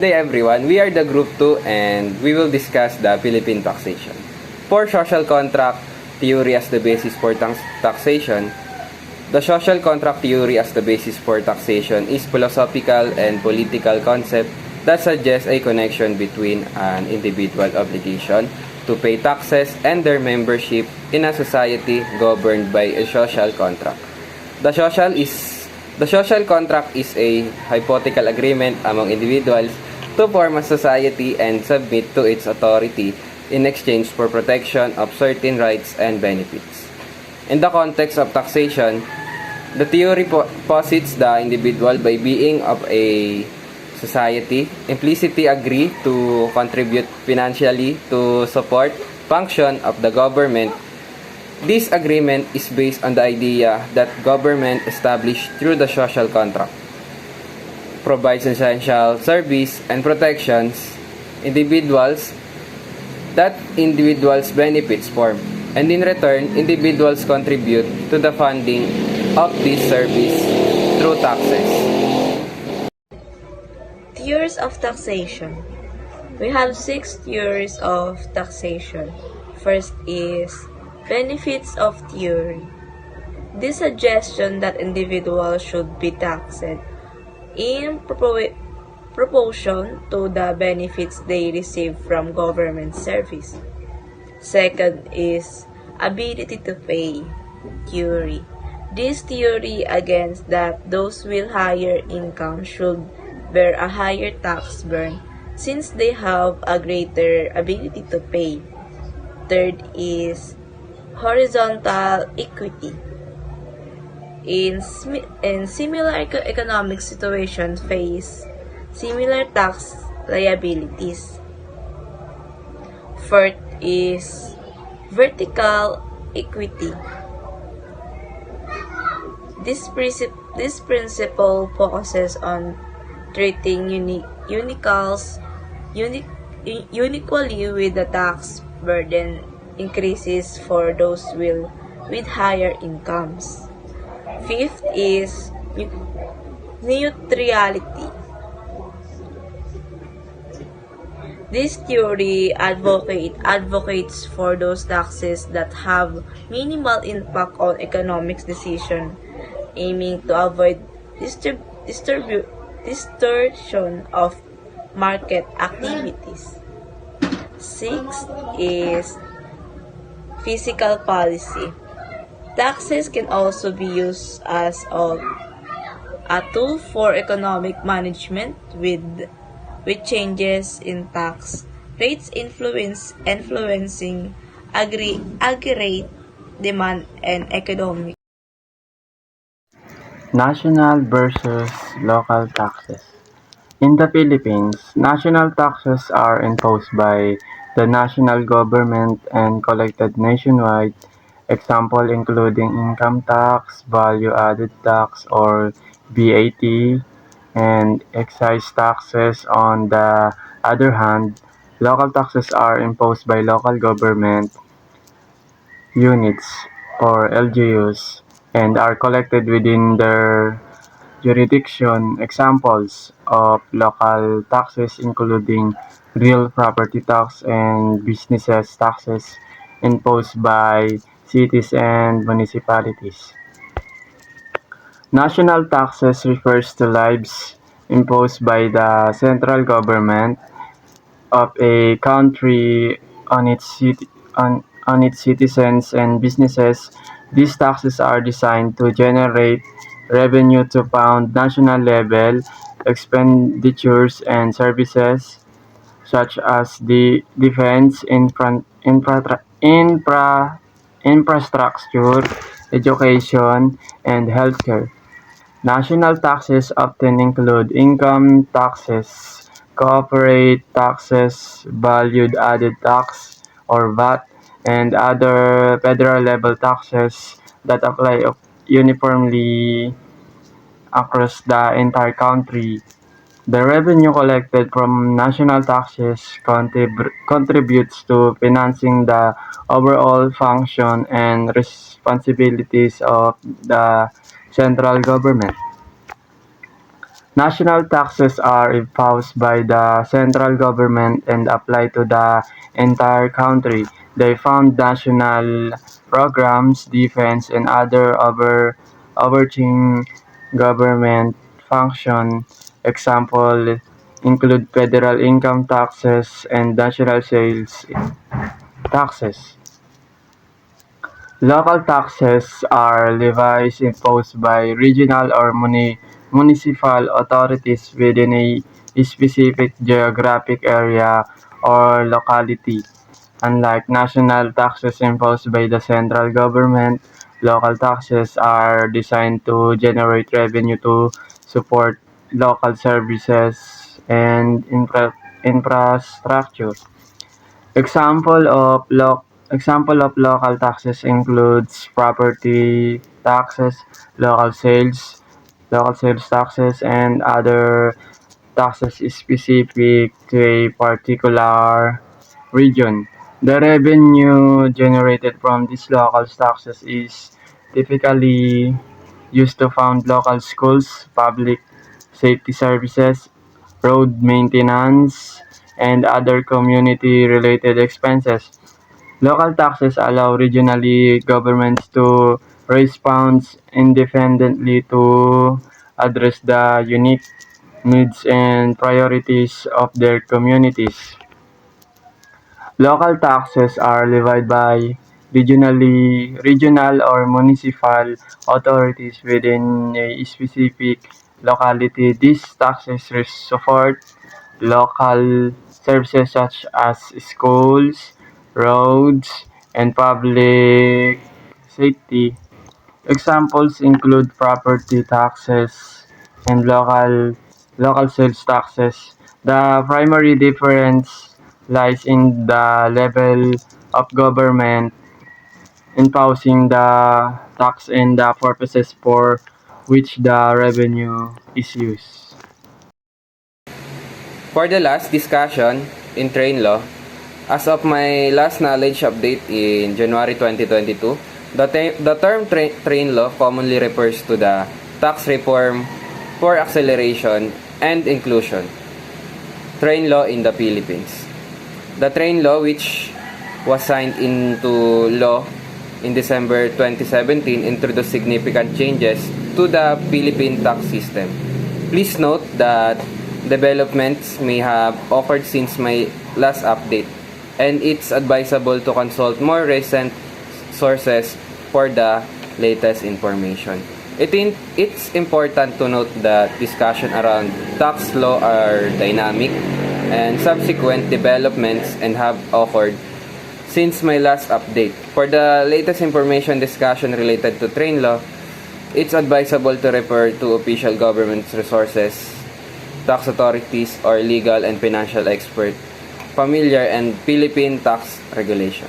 Good day everyone, we are the Group 2 and we will discuss the Philippine taxation. For social contract theory as the basis for taxation, the social contract theory as the basis for taxation is philosophical and political concept that suggests a connection between an individual obligation to pay taxes and their membership in a society governed by a social contract. The social contract is a hypothetical agreement among individuals to form a society and submit to its authority in exchange for protection of certain rights and benefits. In the context of taxation, the theory posits the individual by being of a society implicitly agree to contribute financially to support function of the government. This agreement is based on the idea that government established through the social contract provides essential service and protections individuals benefits from, and in return individuals contribute to the funding of this service through taxes. Theories of taxation. We have 6 theories of taxation. First is benefits of theory. This suggestion that individuals should be taxed in proportion to the benefits they receive from government service. Second is ability to pay theory. This theory against that those with higher income should bear a higher tax burden since they have a greater ability to pay. Third is horizontal equity. In similar economic situations face similar tax liabilities. Fourth is vertical equity. This principle focuses on treating unequally with the tax burden increases for those with higher incomes. Fifth is neutrality. This theory advocates for those taxes that have minimal impact on economic decisions, aiming to avoid distortion of market activities. Sixth is fiscal policy. Taxes can also be used as a tool for economic management with changes in tax rates influencing aggregate demand and economic. National versus local taxes. In the Philippines, national taxes are imposed by the national government and collected nationwide, example including income tax, value-added tax or VAT, and excise taxes. On the other hand, local taxes are imposed by local government units or LGUs and are collected within their jurisdiction. Examples of local taxes including real property tax and businesses taxes imposed by cities and municipalities. National taxes refers to lives imposed by the central government of a country on its citizens and businesses. These taxes are designed to generate revenue to fund national level expenditures and services such as the defense, infrastructure, education, and healthcare. National taxes often include income taxes, corporate taxes, value-added tax or VAT, and other federal-level taxes that apply uniformly across the entire country. The revenue collected from national taxes contributes to financing the overall function and responsibilities of the central government. National taxes are imposed by the central government and apply to the entire country. They fund national programs, defense, and other overarching government function. Example include federal income taxes and national sales taxes. Local taxes are levies imposed by regional or municipal authorities within a specific geographic area or locality. Unlike national taxes imposed by the central government, local taxes are designed to generate revenue to support local services and infrastructure. Example of local taxes includes property taxes, local sales taxes, and other taxes specific to a particular region. The revenue generated from these local taxes is typically used to fund local schools, public safety services, road maintenance, and other community-related expenses. Local taxes allow regionally governments to raise funds independently to address the unique needs and priorities of their communities. Local taxes are levied by regional or municipal authorities within a specific locality. These taxes support local services such as schools, roads, and public safety. Examples include property taxes and local sales taxes. The primary difference lies in the level of government imposing the tax and the purposes for which the revenue is used. For the last discussion in train law, as of my last knowledge update in January 2022, the term train law commonly refers to the tax reform for acceleration and inclusion, train law in the Philippines. The train law, which was signed into law in December 2017, introduced significant changes to the Philippine tax system. Please note that developments may have occurred since my last update, and it's advisable to consult more recent sources for the latest information. It's important to note that discussion around tax law are dynamic and subsequent developments and have occurred since my last update. For the latest information discussion related to train law, it's advisable to refer to official government resources, tax authorities, or legal and financial expert familiar and Philippine tax regulation.